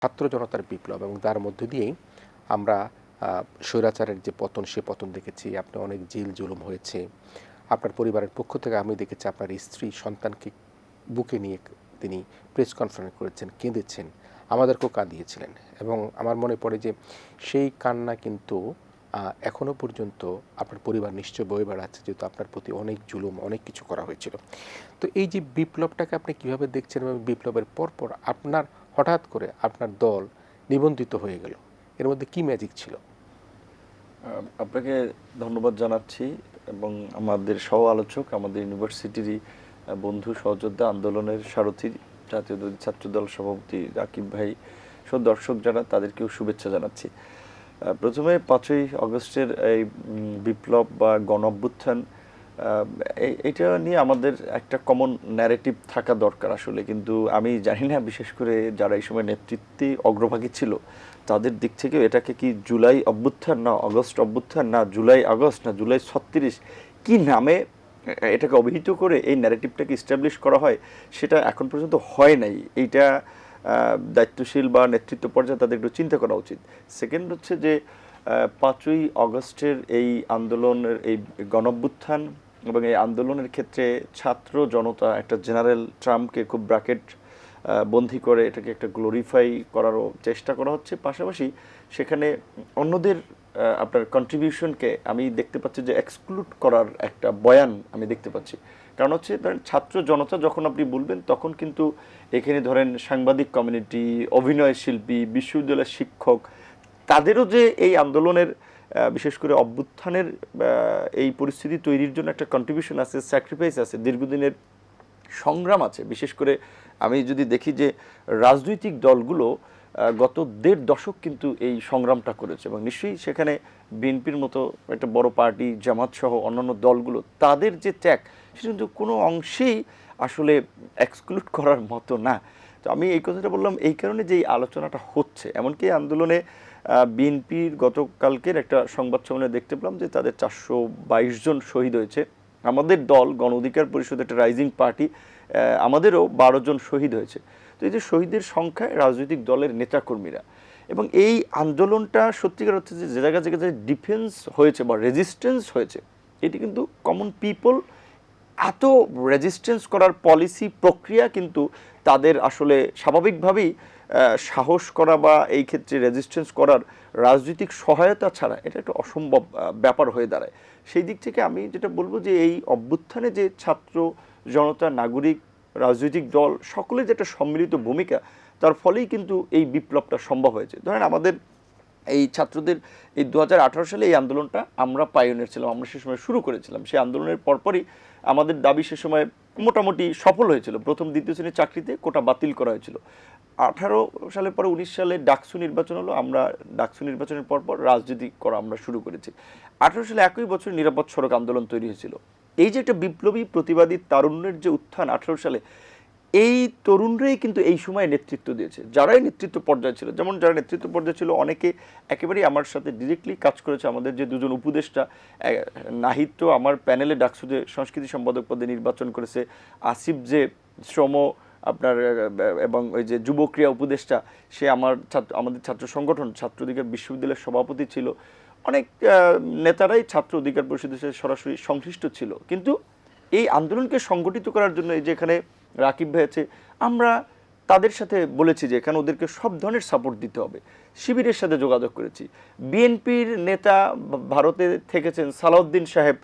ছাত্র জনতার বিপ্লব এবং তার মধ্য দিয়েই আমরা স্বৈরাচারের যে পতন সে পতন দেখেছি। আপনি অনেক জেল জুলুম হয়েছে। আপনার পরিবারের পক্ষ থেকে আমি দেখেছি আপনার স্ত্রী সন্তানকে বুকে নিয়ে তিনি প্রেস কনফারেন্স করেছেন, কেঁদেছেন, আমাদেরকেও কাঁদিয়েছিলেন। এবং আমার মনে পড়ে যে সেই কান্না কিন্তু এখনো পর্যন্ত আপনার পরিবার নিশ্চয় বয়ে বেড়াচ্ছে, যেহেতু আপনার প্রতি অনেক জুলুম, অনেক কিছু করা হয়েছিল। তো এই যে বিপ্লবটাকে আপনি কিভাবে দেখছেন এবং বিপ্লবের পরপর আপনার হঠাৎ করে আপনার দল নিবন্ধিত হয়ে গেল, এর মধ্যে কি ম্যাজিক ছিল? আপনাকে ধন্যবাদ জানাচ্ছি এবং আমাদের সহ আলোচক, আমাদের ইউনিভার্সিটিরই বন্ধু সহযোদ্ধা, আন্দোলনের সারথী, জাতীয় ছাত্রদল সভাপতি রাকিব ভাই সহ দর্শক যারা, তাদেরকেও শুভেচ্ছা জানাচ্ছি। প্রথমে 5ই আগস্টের এই বিপ্লব বা গণ অভ্যুত্থান, এটা নিয়ে আমাদের একটা কমন ন্যারেটিভ থাকা দরকার আসলে। কিন্তু আমি জানি না, বিশেষ করে যারা এই সময় নেতৃত্বে অগ্রভাগী ছিল তাদের দিক থেকে এটাকে কি জুলাই অভ্যুত্থান, না অগস্ট অভ্যুত্থান, না জুলাই আগস্ট, না জুলাই 36, কি নামে এটাকে অভিহিত করে এই ন্যারেটিভটাকে ইস্টাবলিশ করা হয়, সেটা এখন পর্যন্ত হয় নাই। এইটা দায়িত্বশীল বা নেতৃত্ব পর্যায়ে তাদের একটু চিন্তা করা উচিত। সেকেন্ড হচ্ছে যে 5ই আগস্টের এই আন্দোলনের, এই গণঅভ্যুত্থান এবং এই আন্দোলনের ক্ষেত্রে ছাত্র জনতা একটা জেনারেল ট্রাম্পকে খুব ব্র্যাকেট বন্দী করে এটাকে একটা গ্লোরিফাই করারও চেষ্টা করা হচ্ছে। পাশাপাশি সেখানে অন্যদের আপনার কন্ট্রিবিউশনকে আমি দেখতে পাচ্ছি যে এক্সক্লুড করার একটা বয়ান আমি দেখতে পাচ্ছি। কারণ হচ্ছে ধরেন ছাত্র জনতা যখন আপনি বলবেন, তখন কিন্তু এখানে ধরেন সাংবাদিক কমিউনিটি, অভিনয় শিল্পী, বিশ্ববিদ্যালয়ের শিক্ষক, তাদেরও যে এই আন্দোলনের বিশেষ করে অভ্যুত্থানের এই পরিস্থিতি তৈরির জন্য একটা কন্ট্রিবিউশন আছে, স্যাক্রিফাইস আছে, দীর্ঘদিনের সংগ্রাম আছে। বিশেষ করে আমি যদি দেখি যে রাজনৈতিক দলগুলো গত 1.5 দশক কিন্তু এই সংগ্রামটা করেছে এবং নিশ্চয়ই সেখানে বিএনপির মতো একটা বড় পার্টি, জামাত সহ অন্যান্য দলগুলো, তাদের যে ত্যাগ সেটা কিন্তু কোনো অংশেই আসলে এক্সক্লুড করার মতো না। তো আমি এই কথাটা বললাম এই কারণে যে এই আলোচনাটা হচ্ছে। এমনকি আন্দোলনে বিএনপির গতকালকের একটা সংবাদ সম্মেলনে দেখতে পেলাম যে তাদের 422 জন শহীদ হয়েছে। আমাদের দল গণ অধিকার পরিষদ, একটা রাইজিং পার্টি, আমাদেরও 12 জন শহীদ হয়েছে। তো এই যে শহীদের সংখ্যায় রাজনৈতিক দলের নেতাকর্মীরা, এবং এই আন্দোলনটা সত্যিকার হচ্ছে যে জায়গায় জায়গায় ডিফেন্স হয়েছে বা রেজিস্ট্যান্স হয়েছে, এটি কিন্তু কমন পিপল এত রেজিস্ট্যান্স করার পলিসি প্রক্রিয়া কিন্তু তাদের আসলে স্বাভাবিকভাবেই সাহস করা বা এই ক্ষেত্রে রেজিস্ট্যান্স করার রাজনৈতিক সহায়তা ছাড়া এটা একটা অসম্ভব ব্যাপার হয়ে দাঁড়ায়। সেই দিক থেকে আমি যেটা বলবো যে এই অভ্যুত্থানে যে ছাত্র জনতা, নাগরিক, রাজনৈতিক দল সকলের যে একটা সম্মিলিত ভূমিকা, তার ফলেই কিন্তু এই বিপ্লবটা সম্ভব হয়েছে। ধরেন আমাদের এই ছাত্রদের এই 2018 সালে এই আন্দোলনটা আমরা পাইওনিয়ার ছিলাম, আমরা সে সময় শুরু করেছিলাম। সেই আন্দোলনের পরপরই আমাদের দাবি সে সময় মোটামুটি সফল হয়েছিল। প্রথম দ্বিতীয় শ্রেণীর চাকরিতে কোটা বাতিল করা হয়েছিল। 18 সালের পরে 19 সালে ডাকসু নির্বাচন হলো। আমরা ডাকসু নির্বাচনের পরপর রাজনীতি করা আমরা শুরু করেছি। 18 সালে একই বছর নিরাপদ সড়ক আন্দোলন তৈরি হয়েছিল। এই যে একটা বিপ্লবী প্রতিবাদী তারুণ্যের যে উত্থান 18 সালে, এই তরুণরাই কিন্তু এই সময় নেতৃত্ব দিয়েছে। যারাই নেতৃত্ব পর্যায়ে ছিল, যেমন যারা নেতৃত্ব পর্যায়ে ছিল অনেকে একেবারেই আমার সাথে ডিরেক্টলি কাজ করেছে। আমাদের যে 2 জন উপদেষ্টা, নাহিদ তো আমার প্যানেলে ডাকসুতে সংস্কৃতি সম্পাদক পদে নির্বাচন করেছে, আসিফ যে শ্রম আপনার এবং ওই যে যুবক্রিয়া উপদেষ্টা, সে আমাদের ছাত্র সংগঠন ছাত্র অধিকার বিশ্ববিদ্যালয়ের সভাপতি ছিল। অনেক নেতারাই ছাত্র অধিকার পরিষদের সাথে সরাসরি সংশ্লিষ্ট ছিল। কিন্তু এই আন্দোলনকে সংগঠিত করার জন্য এই যে এখানে রাকিব ভাই আছে, আমরা তাদের সাথে বলেছি যে এখানে ওদেরকে সব ধরনের সাপোর্ট দিতে হবে। শিবিরের সাথে যোগাযোগ করেছি। বিএনপির নেতা ভারতে থেকেছেন সালাউদ্দিন সাহেব,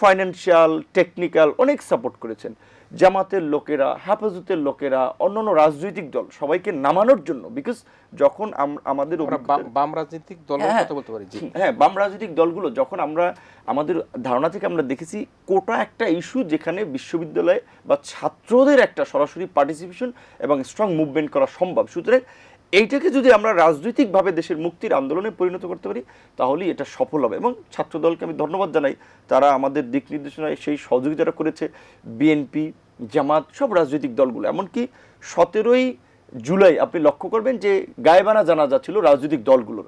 ফাইন্যান্সিয়াল, টেকনিক্যাল অনেক সাপোর্ট করেছেন। জামাতের লোকেরা, হেফাজতের লোকেরা, অন্যান্য রাজনৈতিক দল, সবাইকে নামানোর জন্য। বিকজ যখন আমাদের বাম রাজনৈতিক দলের কথা বলতে পারি, হ্যাঁ, বাম রাজনৈতিক দলগুলো যখন আমরা আমাদের ধারণা থেকে আমরা দেখেছি কোটা একটা ইস্যু যেখানে বিশ্ববিদ্যালয়ে বা ছাত্রদের একটা সরাসরি পার্টিসিপেশন এবং স্ট্রং মুভমেন্ট করা সম্ভব। সুতরাং এইটাকে যদি আমরা রাজনৈতিকভাবে দেশের মুক্তির আন্দোলনে পরিণত করতে পারি, তাহলেই এটা সফল হবে। এবং ছাত্রদলকে আমি ধন্যবাদ জানাই, তারা আমাদের দিক নির্দেশনায় সেই সহযোগিতাটা করেছে। বিএনপি, জামাত, সব রাজনৈতিক দলগুলো, এমনকি 17ই জুলাই আপনি লক্ষ্য করবেন যে গায়েবানা জানাজা ছিল রাজনৈতিক দলগুলোর।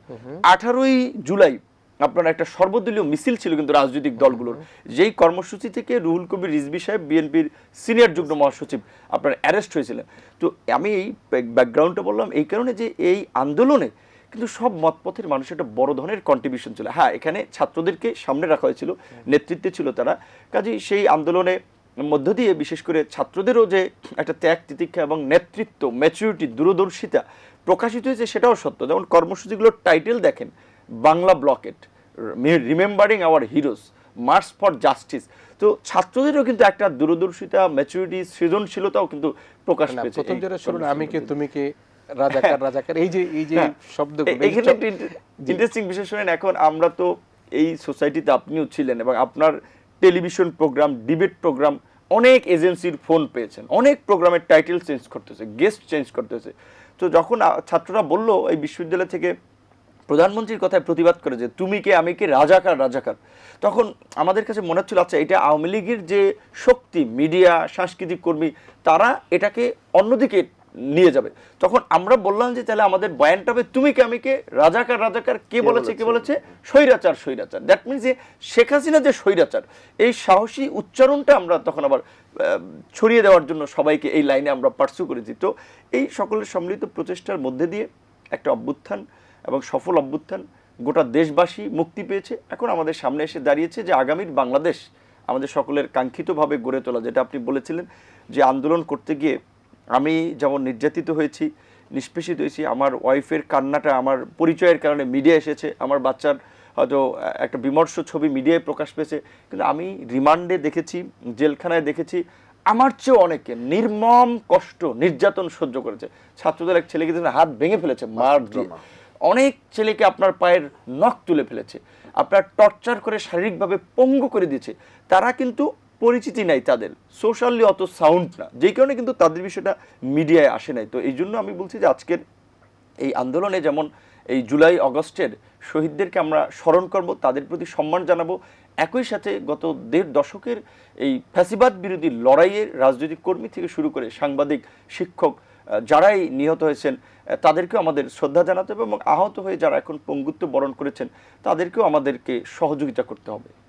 18ই জুলাই আপনার একটা সর্বদলীয় মিছিল ছিল কিন্তু রাজনৈতিক দলগুলোর, যেই কর্মসূচি থেকে রুহুল কবির রিজভী সাহেব বিএনপির সিনিয়র যুগ্ম মহাসচিব আপনার অ্যারেস্ট হয়েছিলেন। তো আমি এই ব্যাকগ্রাউন্ডটা বললাম এই কারণে যে এই আন্দোলনে কিন্তু সব মতপথের মানুষের একটা বড় ধরনের কন্ট্রিবিউশন ছিল। হ্যাঁ, এখানে ছাত্রদেরকে সামনে রাখা হয়েছিল, নেতৃত্বে ছিল তারা, কাজেই সেই আন্দোলনে মধ্য দিয়ে বিশেষ করে ছাত্রদেরও যে একটা ত্যাগ তিতিক্ষা এবং নেতৃত্ব, ম্যাচুরিটি, দূরদর্শিতা প্রকাশিত হয়েছে সেটাও সত্য। যেমন কর্মসূচিগুলোর টাইটেল দেখেন, Bangla blockade, remembering hour heroes, March for justice. তো ছাত্রদেরও কিন্তু একটা দূরদর্শিতা, ম্যাচুরিটি, সৃজনশীলতাও কিন্তু প্রকাশ পেয়েছে। প্রথম যেটা শুনুন, আমি কে তুমি কে, রাজাকার রাজাকার, এই যে শব্দগুলো, এখানে একটু ইন্টারেস্টিং বিষয় শুনেন। এখন আমরা তো এই সোসাইটিতে আপনিও ছিলেন এবং আপনার টেলিভিশন প্রোগ্রাম, ডিবেট প্রোগ্রাম, অনেক এজেন্সির ফোন পেয়েছেন, অনেক প্রোগ্রামের টাইটেল চেঞ্জ করতেছে, গেস্ট চেঞ্জ করতেছে। তো যখন ছাত্ররা বলল এই বিশ্ববিদ্যালয় থেকে প্রধানমন্ত্রীর কথায় প্রতিবাদ করে যে তুমি কে আমি কে, রাজাকার রাজাকার, তখন আমাদের কাছে মনে হচ্ছিল আচ্ছা এটা আওয়ামী লীগের যে শক্তি, মিডিয়া, সাংস্কৃতিক কর্মী, তারা এটাকে অন্যদিকে নিয়ে যাবে। তখন আমরা বললাম যে তাহলে আমাদের বয়ানটা হবে তুমি কে আমি কে, রাজাকার রাজাকার, কে বলেছে কে বলেছে, স্বৈরাচার স্বৈরাচার। দ্যাট মিনস যে শেখ হাসিনা যে স্বৈরাচার, এই সাহসী উচ্চারণটা আমরা তখন আবার ছড়িয়ে দেওয়ার জন্য সবাইকে এই লাইনে আমরা পার্সু করেছি। তো এই সকলের সম্মিলিত প্রচেষ্টার মধ্যে দিয়ে একটা অভ্যুত্থান এবং সফল অভ্যুত্থান, গোটা দেশবাসী মুক্তি পেয়েছে। এখন আমাদের সামনে এসে দাঁড়িয়েছে যে আগামীর বাংলাদেশ আমাদের সকলের কাঙ্ক্ষিতভাবে গড়ে তোলা। যেটা আপনি বলেছিলেন যে আন্দোলন করতে গিয়ে আমি যেমন নির্যাতিত হয়েছি, নিষ্পেষিত হয়েছি, আমার ওয়াইফের কান্নাটা আমার পরিচয়ের কারণে মিডিয়া এসেছে, আমার বাচ্চার হয়তো একটা বিমর্ষ ছবি মিডিয়ায় প্রকাশ পেয়েছে, কিন্তু আমি রিমান্ডে দেখেছি, জেলখানায় দেখেছি আমার চেয়েও অনেকে নির্মম কষ্ট, নির্যাতন সহ্য করেছে। ছাত্রদের এক ছেলেকে হাত ভেঙে ফেলেছে মার দিয়ে, অনেক ছেলেকে আপনার পায়ের নখ তুলে ফেলেছে, আপনার টর্চার করে শারীরিকভাবে পঙ্গু করে দিয়েছে। তারা কিন্তু পরিচিতি নাই, তাদের সোশ্যালি অত সাউন্ড না, যেই কারণে কিন্তু তাদের বিষয়টা মিডিয়ায় আসে নাই। তো এই জন্য আমি বলছি যে আজকের এই আন্দোলনে যেমন এই জুলাই আগস্টের শহীদদেরকে আমরা স্মরণ করব, তাদের প্রতি সম্মান জানাবো, একই সাথে গত ১.৫ দশকের এই ফ্যাসিবাদ বিরোধী লড়াইয়ের রাজনৈতিক কর্মী থেকে শুরু করে সাংবাদিক, শিক্ষক যারাই নিহত হয়েছেন তাদেরকেও আমাদের শ্রদ্ধা জানাতে হবে এবং আহত হয়ে যারা এখন পঙ্গুত্ব বরণ করেছেন তাদেরকেও আমাদেরকে সহযোগিতা করতে হবে।